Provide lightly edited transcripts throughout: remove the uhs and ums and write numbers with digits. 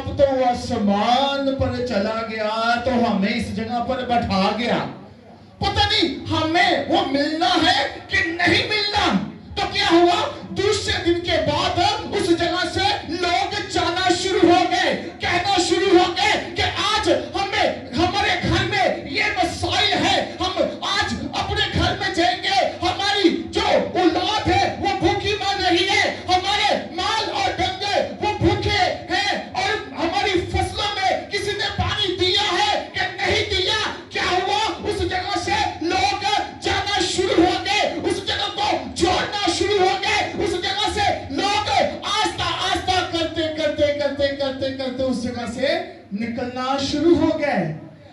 अब तो वो आसमान पर चला गया, तो हमें इस जगह पर बैठा गया। पता नहीं हमें वो मिलना है कि नहीं मिलना। तो क्या हुआ, दूसरे दिन के बाद उस जगह से लोग जाना शुरू हो गए, कहना शुरू हो गए कि आज हमें हमारे घर में ये मसाइल है, हम आज अपने घर में जाएंगे, हमारी जो औलाद है वो भूखी मर रही है, हमारे माल और डंगर वो भूखे हैं, और हमारी फसलों में किसी ने पानी दिया है कि नहीं दिया। क्या हुआ, उस जगह से लोग जाना शुरू हो गए, उस जगह को जोड़ना शुरू हो गए, उस जगह से लोग आस्था आस्था करते करते करते करते करते उस जगह से निकलना शुरू हो गए।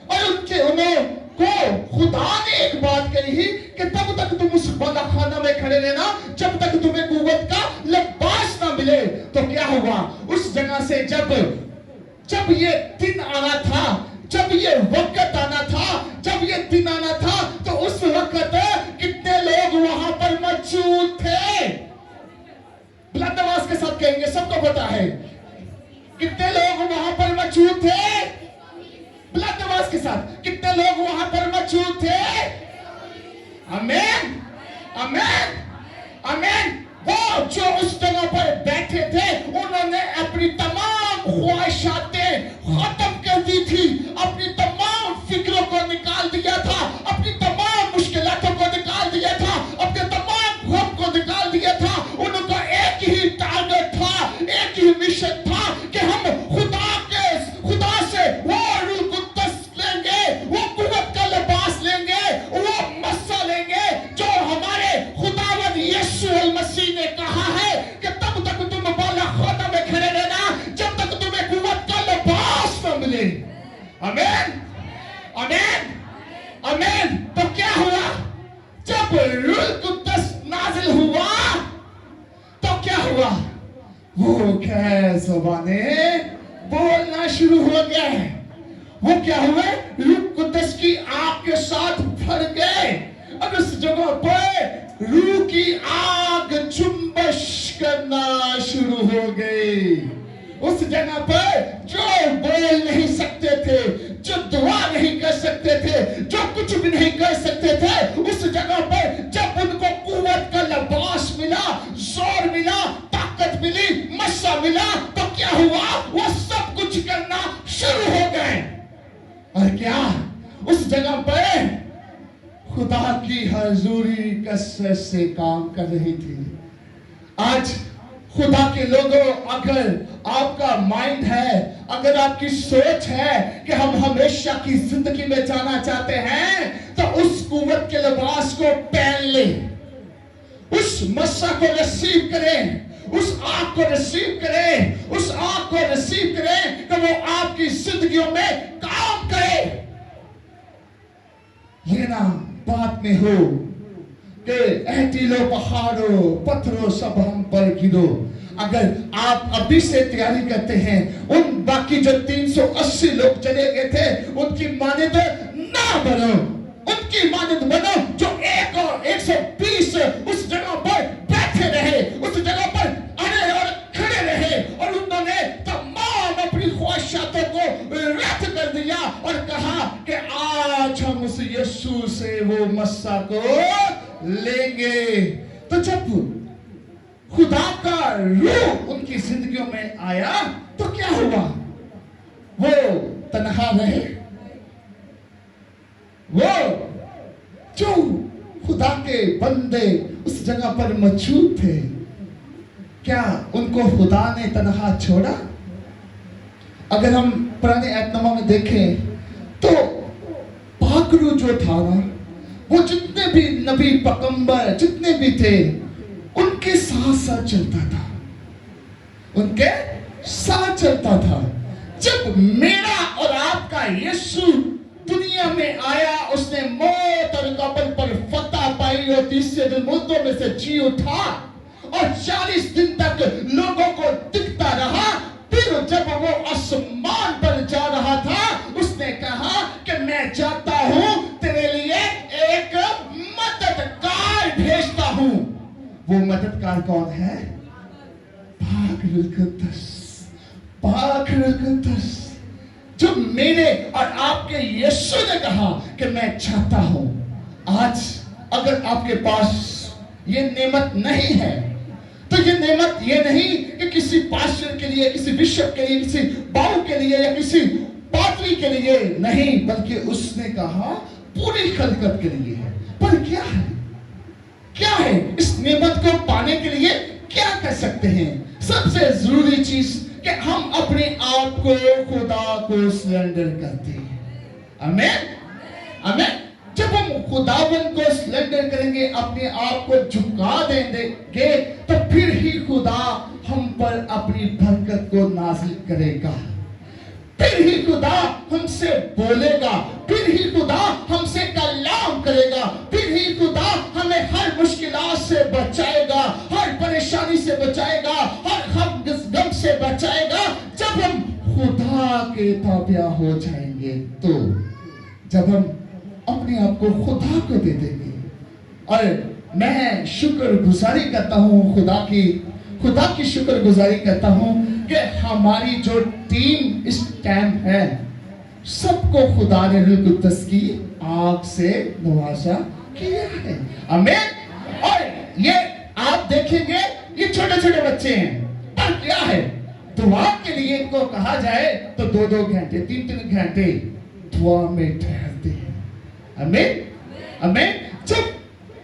और उन्हें को खुदा ने एक बात कही कि तब तक तुम उस बंदा खाना में खड़े रहना जब तक तुम्हें कुव्वत का लिबास ना मिले। तो क्या हुआ, उस जगह से जब ये दिन आना था, जब ये वक्त आना था, जब ये दिन आना था, तो उस वक्त कितने लोग वहां पर मौजूद थे? बुलंद आवाज के साथ कहेंगे, सबको पता है कितने लोग वहां पर मौजूद थे? बुलंद आवाज के साथ, कितने लोग वहां पर मौजूद थे? आमीन, आमीन, आमीन। वो जो उस जगह पर बैठे थे, उन्होंने अपनी तमाम ख्वाहिशातें खत्म कर दी थी, अपनी तमाम फिक्रों को निकाल दिया था, अपनी तमाम मुश्किलातों को निकाल दिया था, अपने तमाम गम को निकाल दिया था। उनका एक ही टारगेट था, एक ही मिशन था कि हम खुदा से वो रूह कुद्दस लेंगे, वो कुव्वत का लिबास लेंगे, वो मस्सा लेंगे जो हमारे खुदावंद यीशु मसीह ने कहा है कि तब तक तुम बाला खाता में खड़े रहना जब तक तुम्हें कुव्वत का लिबास न मिले। आमीन, आमीन, आमीन। तो क्या हुआ, जब रूह कुद्दस नाजिल हुआ तो क्या हुआ, वो क्या ज़बानें बोलना शुरू हो गया है। वो क्या हुआ, रूह कुद्दस की आग के साथ भर गए। अब उस जगह पर रूह की आग जुम्बश करना शुरू हो गई। उस जगह पर जो बोल नहीं सकते थे, जो दुआ नहीं कर सकते थे, जो कुछ भी नहीं कर सकते थे, उस जगह पर जब उनको कुव्वत का लिबास मिला, जोर मिला, ताकत मिली, मस्सा मिला, तो क्या हुआ, वो सब कुछ करना शुरू हो गए। और क्या उस जगह पर खुदा की हजूरी कसरत से काम कर रही थी। आज खुदा के लोगों, अगर आपका माइंड है, अगर आपकी सोच है कि हम हमेशा की जिंदगी में जाना चाहते हैं, तो उस कुव्वत के लिबास को पहन ले, उस मस्सा को रिसीव करें, उस आग को रिसीव करें, उस आग को रिसीव करें कि वो आपकी जिंदगियों में काम करे। ये ना बात में हो कि ऐटिलो पहाड़ों पत्थरों सब हम पर गिरो। अगर आप अभी से तैयारी करते हैं, उन बाकी जो 380 लोग चले गए थे उनकी मानद ना बनो, उनकी मानद बनो जो 120 उस जगह पर बैठे रहे, उस जगह पर अड़े और खड़े रहे, और उन्होंने तमाम अपनी ख्वाहिशातों को रद्द कर दिया और कहा कि आज हम उस यीशु से वो मस्सा को लेंगे। तो जब खुदा का रूह उनकी जिंदगियों में आया तो क्या हुआ, वो तन्हा रहे। वो जो खुदा के बंदे उस जगह पर मौजूद थे, क्या उनको खुदा ने तन्हा छोड़ा? अगर हम पुराने ऐतनामा में देखें तो पाकरू जो था ना, वो जितने भी नबी पैगंबर जितने भी थे, उनके साथ साथ चलता था, उनके साथ चलता था। जब मेरा और आपका यीशु दुनिया में आया, उसने मौत और कब्र पर फतह पाई और तीसरे दिन मुर्दों में से जी उठा और 40 दिन तक लोगों को दिखता रहा। फिर जब वो आसमान पर जा रहा था, उसने कहा कि मैं जाता हूं, तेरे लिए एक मददगार भेजता हूं। वो मददगार कौन है? पाक रूह कुद्दस, पाक कुद्दूस, जो मेरे और आपके यीशु ने कहा कि मैं चाहता हूं। आज अगर आपके पास ये नेमत नहीं है तो ये नेमत ये नहीं कि किसी पास्टर के लिए, किसी बिशप के लिए, किसी बाऊ के लिए या किसी पादरी के लिए नहीं, बल्कि उसने कहा पूरी खलकत के लिए है। पर क्या है, क्या है इस नेमत को पाने के लिए क्या कर सकते हैं? सबसे जरूरी चीज कि हम अपने आप को खुदा को सरेंडर करते हैं। आमीन आमीन। जब हम खुदावन को सरेंडर करेंगे, अपने आप को झुका देंगे, तो फिर ही खुदा हम पर अपनी बरकत को नाज़िल करेगा, फिर ही खुदा हमसे बोलेगा, फिर ही खुदा हमसे कलाम करेगा, फिर ही खुदा हमें हर मुश्किलात से बचाएगा, हर परेशानी से बचाएगा, हर गम से बचाएगा। जब हम खुदा के ताबिया हो जाएंगे, तो जब हम अपने आप को खुदा को दे देंगे। और मैं शुक्रगुजारी करता हूँ खुदा की शुक्रगुजारी करता हूँ कि हमारी जो टीम इस टाइम है, सबको खुदा ने रूह कुद्दूस की आग से नवाजा किया है। आमीन। और ये आप देखेंगे, ये छोटे छोटे बच्चे हैं, पर क्या है, दुआ के लिए इनको कहा जाए तो 2-2 घंटे 3-3 घंटे दुआ में ठहरते हैं। आमीन आमीन। जब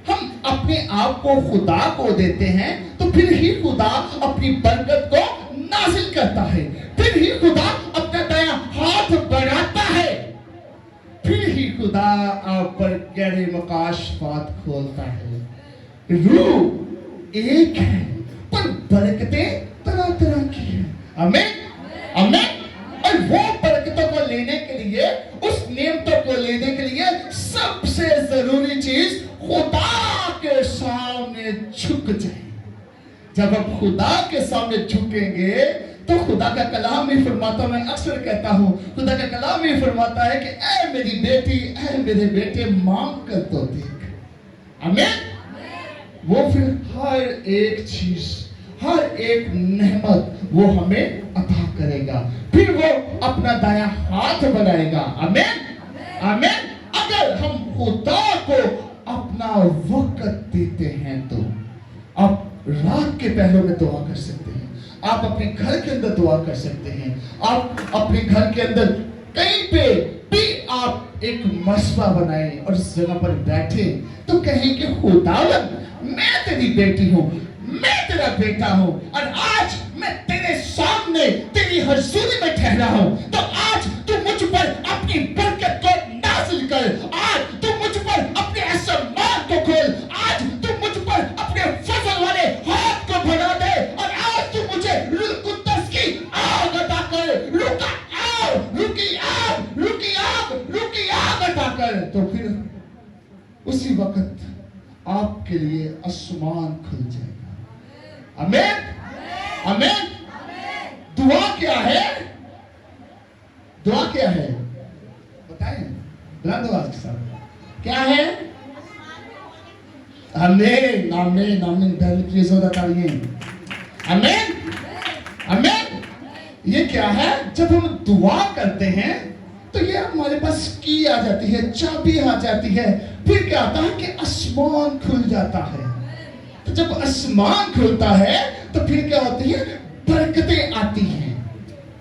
हम अपने आप को खुदा को देते हैं, तो फिर ही खुदा अपनी बरकत को नाज़िल करता है, फिर ही खुदा अपना दायां हाथ बढ़ाता है, फिर ही खुदा आप पर गहरे मकाशफात खोलता है। रूह एक है, पर बरकतें तरह तरह की हैं। आमीन आमीन। और वो बरकतों को लेने के लिए, उस नेमतों को लेने के लिए सबसे जरूरी चीज खुदा के सामने झुक जाए। जब हम खुदा के सामने झुकेंगे, तो खुदा का कलाम भी फरमाता, मैं अक्सर कहता हूँ, खुदा का कलाम भी फरमाता है कि ऐ मेरी बेटी, ऐ मेरे बेटे, मांग कर तो देख। आमीन। वो फिर हर एक चीज, हर एक नेमत वो हमें अता करेगा, फिर वो अपना दायां हाथ बढ़ाएगा। आमीन आमीन। अगर हम खुदा को अपना वक्त देते हैं, तो आप रात के पहलों में दुआ कर सकते हैं, आप अपने घर के अंदर दुआ कर सकते हैं, आप अपने घर के अंदर कहीं पे भी आप एक मसबा बनाएं और उस जगह पर बैठे, तो कहें कि खुदावन, मैं तेरी बेटी हूं, मैं तेरा बेटा हूं, और आज मैं तेरे सामने तेरी हुजूरी में ठहरा हूं। तो आज तू मुझ पर अपनी बरकत को नाज़िल कर, आज तू मुझ पर अपने आसमान को खोल, आज तू मुझ पर अपने फजल वाले हाथ को बढ़ा दे, और आज तू मुझे रूह कुद्दूस की आग अता कर, रूह की आग अता कर। तो फिर उसी वक्त आपके लिए आसमान खुल जाएगा। आमीन आमीन। दुआ क्या है? दुआ क्या है बताएं, बुलंद आवाज के साथ, क्या है? आमीन आमीन आमीन। आमीन आमीन। ये क्या है? जब हम दुआ करते हैं, तो ये हमारे पास की आ जाती है, चाबी आ जाती है, फिर क्या आता है कि आसमान खुल जाता है। तो जब आसमान खुलता है, तो फिर क्या होती है? बरकतें आती हैं,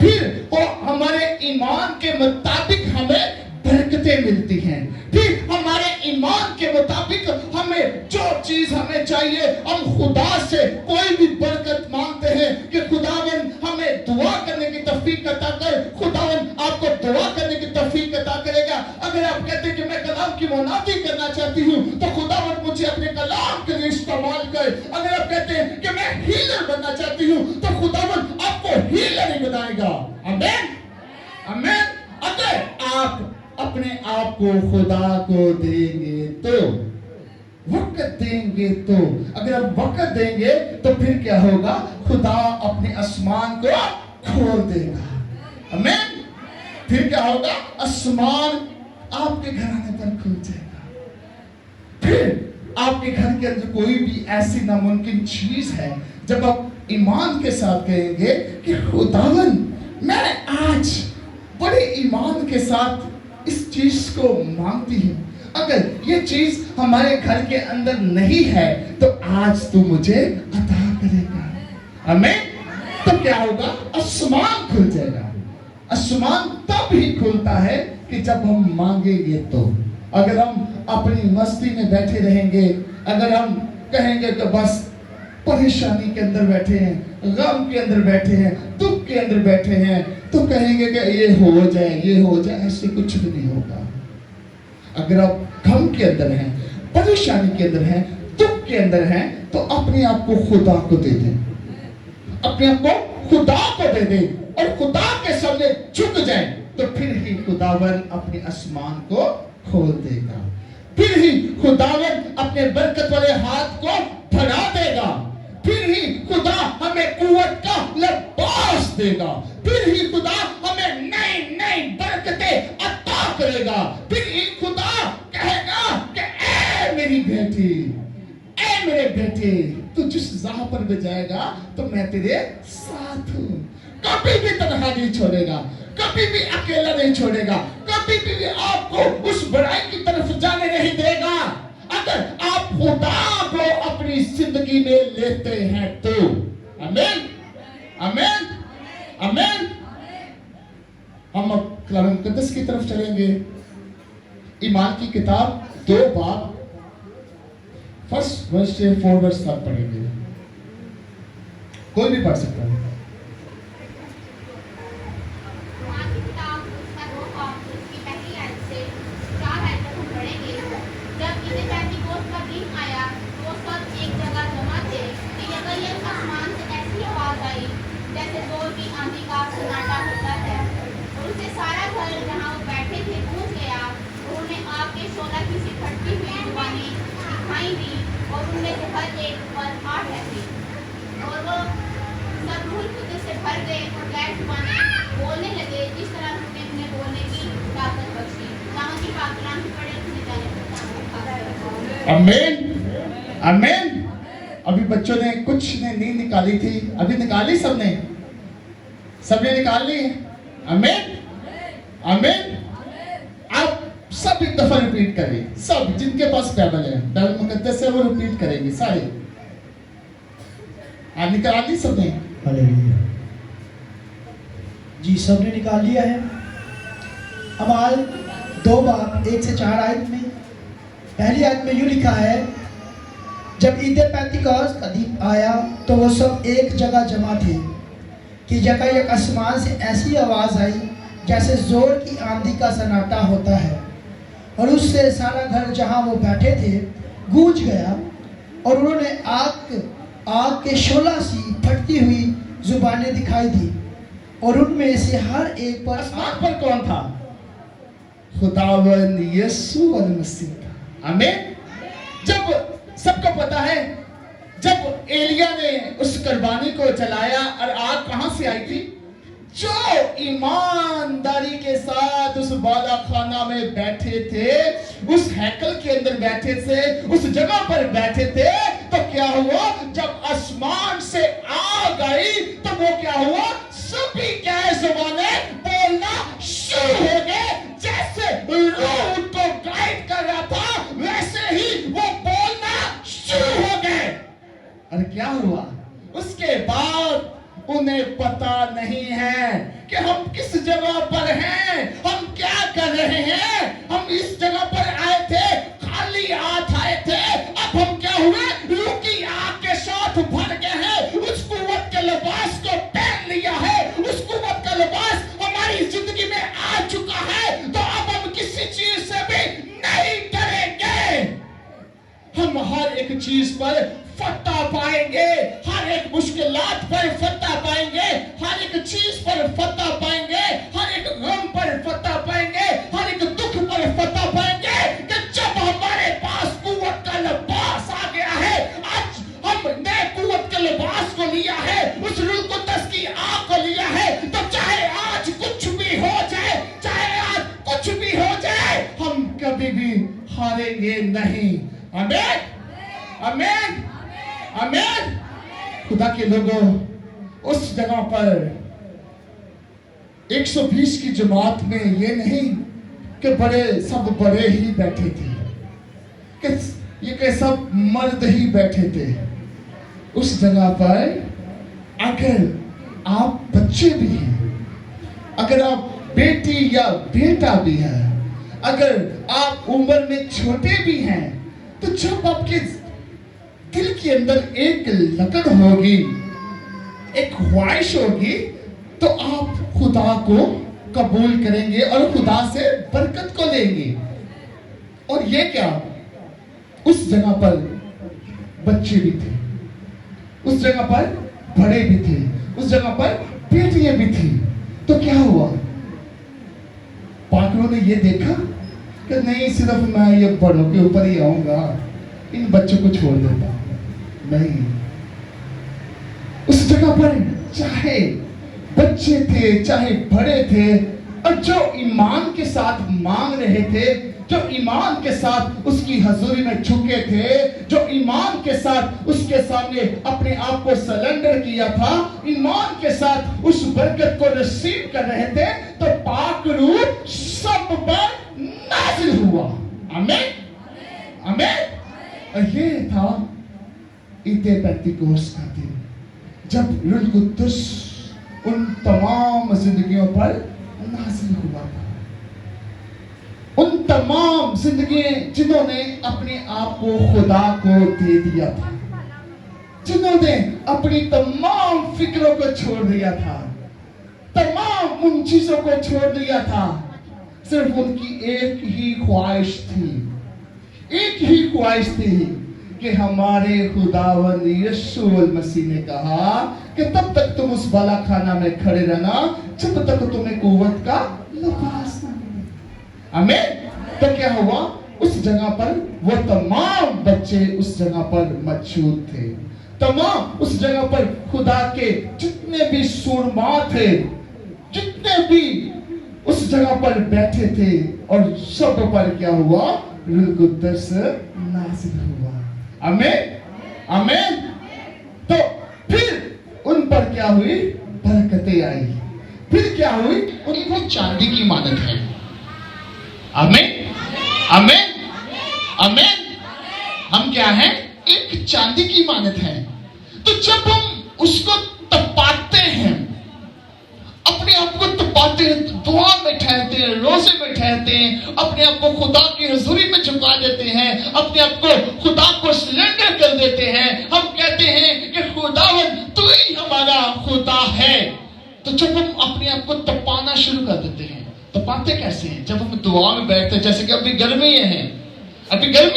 फिर वो हमारे ईमान के मुताबिक हमें बरकतें मिलती हैं, फिर हमारे ईमान के मुताबिक हमें जो चीज हमें चाहिए, हम खुदा से कोई भी बरकत मांगते हैं कि खुदावन हमें दुआ करने की तौफीक अता कर, खुदावन आपको दुआ करने की तौफीक अता करेगा। अगर आप कहते हैं कि मैं कलाम की मुनादी करना चाहती हूँ, तो खुदावन मुझे अपने कलाम के लिए इस्तेमाल कर। अगर आप कहते हैं कि मैं हीलर बनना चाहती हूँ, तो खुदावन आपको हीलर ही बनाएगा। आमीन आमीन। अगर आप अपने आप को खुदा को देंगे, तो वक्त देंगे, तो अगर आप वक्त देंगे, तो फिर क्या होगा? खुदा अपने आसमान को खोल देगा। आमीन। फिर क्या होगा? आसमान आपके घराने पर खुल जाएगा। फिर आपके घर के अंदर कोई भी ऐसी नामुमकिन चीज है, जब आप ईमान के साथ कहेंगे कि खुदावन मैं आज बड़े ईमान के साथ इस चीज को मांगती हूँ, अगर ये चीज हमारे घर के अंदर नहीं है तो आज तू मुझे अता करेगा। आमीन। तो क्या होगा? आसमान खुल जाएगा। आसमान तब ही खुलता है कि जब हम मांगेंगे। तो अगर हम अपनी मस्ती में बैठे रहेंगे, अगर हम कहेंगे कि बस परेशानी के अंदर बैठे हैं, गम के अंदर बैठे हैं, दुख के अंदर बैठे हैं, तो कहेंगे कि ये हो जाए, ये हो जाए, ऐसे कुछ भी नहीं होगा। अगर आप गम के अंदर हैं, परेशानी के अंदर हैं, दुख के अंदर हैं, तो अपने आप को खुदा को दे दें, अपने आप को खुदा को दे दें और खुदा के सामने झुक जाएं, तो फिर ही खुदावन अपने आसमान को खोल देगा, फिर ही खुदावन अपने बरकत वाले हाथ को बढ़ा देगा, फिर ही खुदा हमें कुव्वत का लिबास देगा, फिर ही खुदा हमें नई नई बरकतें अता करेगा, फिर ही खुदा कहेगा कि ऐ मेरी बेटी, ऐ मेरे बेटे, तू जिस राह पर भी जाएगा तो मैं तेरे साथ हूँ। कभी भी तन्हा नहीं छोड़ेगा, कभी भी अकेला नहीं छोड़ेगा, कभी भी आपको उस बुराई की तरफ जाने नहीं देगा। अगर आप खुदा को अपनी जिंदगी में लेते हैं तो। आमीन, आमीन, आमीन। हम अब कलाम मुकद्दस की तरफ चलेंगे। ईमान की किताब 2 बाब 1 वर्ष से 4 वर्ष तक पढ़ेंगे, कोई भी पढ़ सकता है। आमीन, आमीन। अभी बच्चों ने कुछ ने नींद निकाली थी, अभी निकाली सबने, सबने निकाल ली। आमीन, आमीन। आप सब एक दफा रिपीट करें, सब जिनके पास बाइबल है, बाइबल मुकद्दस है, वो रिपीट करेंगे सारे। आप निकाल ली सबने? हालेलुया जी, सबने निकाल लिया है। अमाल 2 बाब 1 से 4 आयत में, पहली आयत में यूँ लिखा है, जब ईद पेंतिकोस्त का दिन आया तो वो सब एक जगह जमा थे कि यकायक आसमान से ऐसी आवाज़ आई जैसे ज़ोर की आंधी का सन्नाटा होता है, और उससे सारा घर जहाँ वो बैठे थे गूंज गया, और उन्होंने आग के शोला सी फटती हुई जुबानें दिखाई दी, और उनमें से हर एक पर आसमान पर कौन था? खुदावंद यीशु मसीह था। आमीन। जब सबको पता है, जब एलिया ने उस कुर्बानी को जलाया और आग कहां से आई थी? जो ईमानदारी के साथ उस बाला खाना में बैठे थे, उस हैकल के अंदर बैठे थे, उस जगह पर बैठे थे, तो क्या हुआ? जब आसमान से आग आई तो वो क्या हुआ? सभी क्या जुबाने बोलना शुरू हो गए। जैसे रूह उनको गाइड कर रहा था, वैसे ही वो बोलना शुरू हो गए। और क्या हुआ? उसके बाद उन्हें पता नहीं है कि हम किस जगह पर हैं, हम क्या कर रहे हैं। हम इस जगह पर आए थे, खाली हाथ आए थे, अब हम क्या हुए? रूह की आग के साथ भर गए हैं, उस कुव्वत के लिबास को पहन लिया है, उस कुव्वत का लिबास हमारी जिंदगी में आ चुका है, तो अब हम किसी चीज से भी नहीं डरेंगे। हम हर एक चीज पर फतह पाएंगे, हर एक मुश्किलात पर फतह पाएंगे, हर एक चीज पर फतह पाएंगे, हर एक गम पर फतह पाएंगे, हर एक दुख पर फतह पाएंगे। कि जब हमारे पास कुव्वत का लिबास आ गया है, आज हमने कुव्वत के लिबास को लिया है, उस रूह कुद्दस की आग को लिया है, तो चाहे आज कुछ भी हो जाए, चाहे आज कुछ भी हो जाए, हम कभी भी हारेंगे नहीं। आमीन, आमीन, आमीन। खुदा के लोगों, उस जगह पर 120 की जमात में ये नहीं कि सब बड़े ही बैठे थे, कि ये कि सब मर्द ही बैठे थे। उस जगह पर अगर आप बच्चे भी हैं, अगर आप बेटी या बेटा भी है, अगर आप उम्र में छोटे भी हैं, तो जब आपके दिल के अंदर एक लगन होगी, एक ख्वाहिश होगी, तो आप खुदा को कबूल करेंगे और खुदा से बरकत को लेंगे। और ये क्या, उस जगह पर बच्चे भी थे, उस जगह पर बड़े भी थे, उस जगह पर बेटियां भी थी। तो क्या हुआ, पाकरों ने ये देखा कि नहीं सिर्फ मैं ये बड़ों के ऊपर ही आऊंगा, इन बच्चों को छोड़ देता नहीं। उस जगह पर चाहे बच्चे थे चाहे बड़े थे, और जो ईमान के साथ मांग रहे थे, जो ईमान के साथ उसकी हजूरी में झुके थे, जो ईमान के साथ उसके सामने अपने आप को सरेंडर किया था, ईमान के साथ उस बरकत को रिसीव कर रहे थे, तो पाक रूह सब पर नाज़िल हुआ। आमीन आमीन। और ये था ईद पेंतिकोस्त का दिन, जब रूह कुद्दुस उन तमाम जिंदगियों पर नाज़िल हुआ था। उन तमाम जिंदगियां जिन्होंने अपने आप को खुदा को दे दिया था, जिन्होंने अपनी तमाम फिक्रों को छोड़ दिया था, तमाम उन चीजों को छोड़ दिया था, सिर्फ उनकी एक ही ख्वाहिश थी, एक ही ख्वाहिश थी कि हमारे खुदावंद यीशु मसीह ने कहा कि तब तक तुम उस बाला खाना में खड़े रहना जब तक तुम्हें कुव्वत का लिबास न मिले। आमीन। तो क्या हुआ, उस जगह पर वो तमाम बच्चे उस जगह पर मौजूद थे, तमाम उस जगह पर खुदा के जितने भी सूरमा थे, जितने भी उस जगह पर बैठे थे, और सब पर क्या हुआ, रूह कुद्दुस नाज़िल हुआ। आमीन आमीन। तो फिर उन पर क्या हुई, बरकतें आई। फिर क्या हुई, उनको चांदी की मानत है। आमीन आमीन आमीन। हम क्या हैं, एक चांदी की मानत है। तो जब हम उसको तपाते हैं, अपने आप को तपाते हैं, दुआ में ठहरते हैं, रोजे में ठहरते हैं, अपने आप को खुदा की हुजूरी में झुका देते हैं, अपने आप को खुदा को सरेंडर कर देते हैं, हम कहते हैं कि खुदावंद तू ही हमारा खुदा है। तो जब हम अपने आप को तपाना शुरू कर देते हैं, तपाते कैसे हैं, जब हम दुआ में बैठते हैं, जैसे कि अभी गर्मी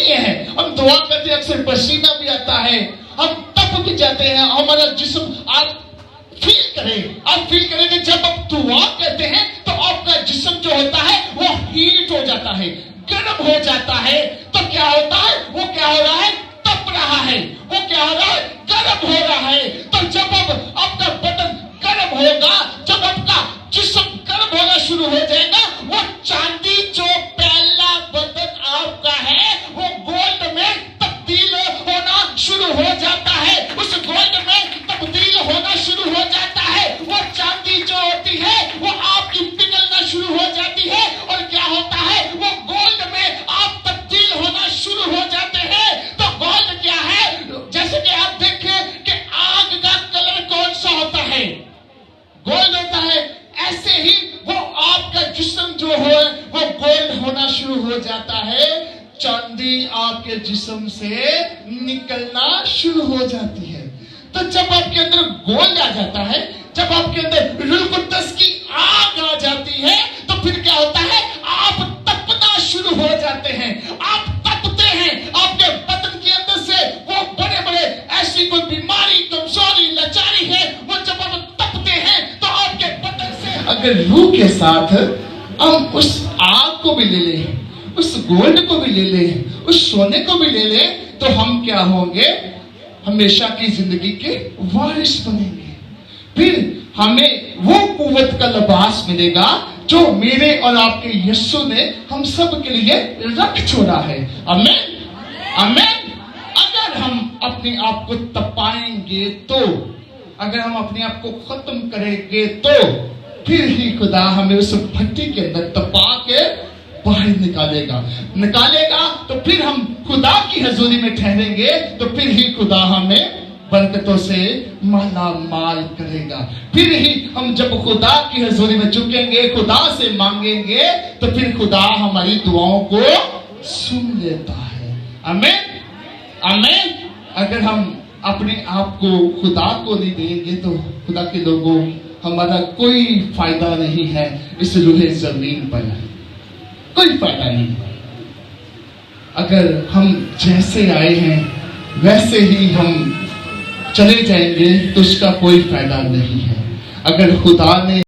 है, हम दुआ करते हैं, अक्सर पसीना भी आता है, हम तप भी जाते हैं, हमारा जिस्म, आप फील करें कि जब आप दुआ करते हैं तो आपका जिस्म जो होता है वो हीट हो जाता है, गर्म हो जाता है। तो क्या होता है, वो क्या हो रहा है, तप रहा है, वो क्या हो रहा है, गर्म हो रहा है। तो जब अब आपका बदन गर्म होगा, जब आपका जिस्म गर्म होना शुरू हो जाएगा, वो चांदी जो पहला बदन आपका है वो गोल्ड में तब्दील होना शुरू हो जाता है, उस गोल्ड में तब्दील होना शुरू हो जाता है। वो चांदी जो होती है वो आपकी पिघलना शुरू हो जाती है, और क्या होता है, वो गोल्ड में आप तब्दील होना शुरू हो जाते हैं। तो गोल्ड क्या है, जैसे कि आप देखें कि आग का कलर कौन सा होता है, गोल्ड होता है, ऐसे ही वो आपका जिस्म जो है वो गोल्ड होना शुरू हो जाता है, चांदी आपके जिस्म से निकलना शुरू हो जाती है। तो जब आपके अंदर गोल्ड आ जाता है, जब आपके अंदर रूह कुद्दुस की आग आ जाती है, तो फिर क्या होता है, आप तपना शुरू हो जाते हैं, आप तपते हैं, आपके बदन के अंदर से वो बड़े बड़े ऐसी कोई बीमारी, कमजोरी, लाचारी है, वो जब आप तपते हैं तो आपके बदन से, अगर रूह के साथ हम उस आग को भी ले लें, उस गोल्ड को भी ले लें, उस सोने को भी ले लें, तो हम क्या होंगे, हमेशा की जिंदगी के वारिस बनेंगे। फिर हमें वो कुव्वत का लिबास मिलेगा जो मेरे और आपके यीशु ने हम सब के लिए रख छोड़ा है। आमीन आमीन। अगर हम अपने आप को तपाएंगे तो, अगर हम अपने आप को खत्म करेंगे तो फिर ही खुदा हमें उस भट्टी के अंदर तपा के बाहर निकालेगा तो फिर हम खुदा की हजूरी में ठहरेंगे, तो फिर ही खुदा हमें बरकतों से माला माल करेगा। फिर ही हम जब खुदा की हजूरी में झुकेंगे, खुदा से मांगेंगे, तो फिर खुदा हमारी दुआओं को सुन लेता है। आमीन आमीन। अगर हम अपने आप को खुदा को नहीं देंगे तो खुदा के लोगों हमारा कोई फायदा नहीं है इस रूहे जमीन पर, कोई फायदा नहीं। अगर हम जैसे आए हैं वैसे ही हम चले जाएंगे तो उसका कोई फायदा नहीं है। अगर खुदा ने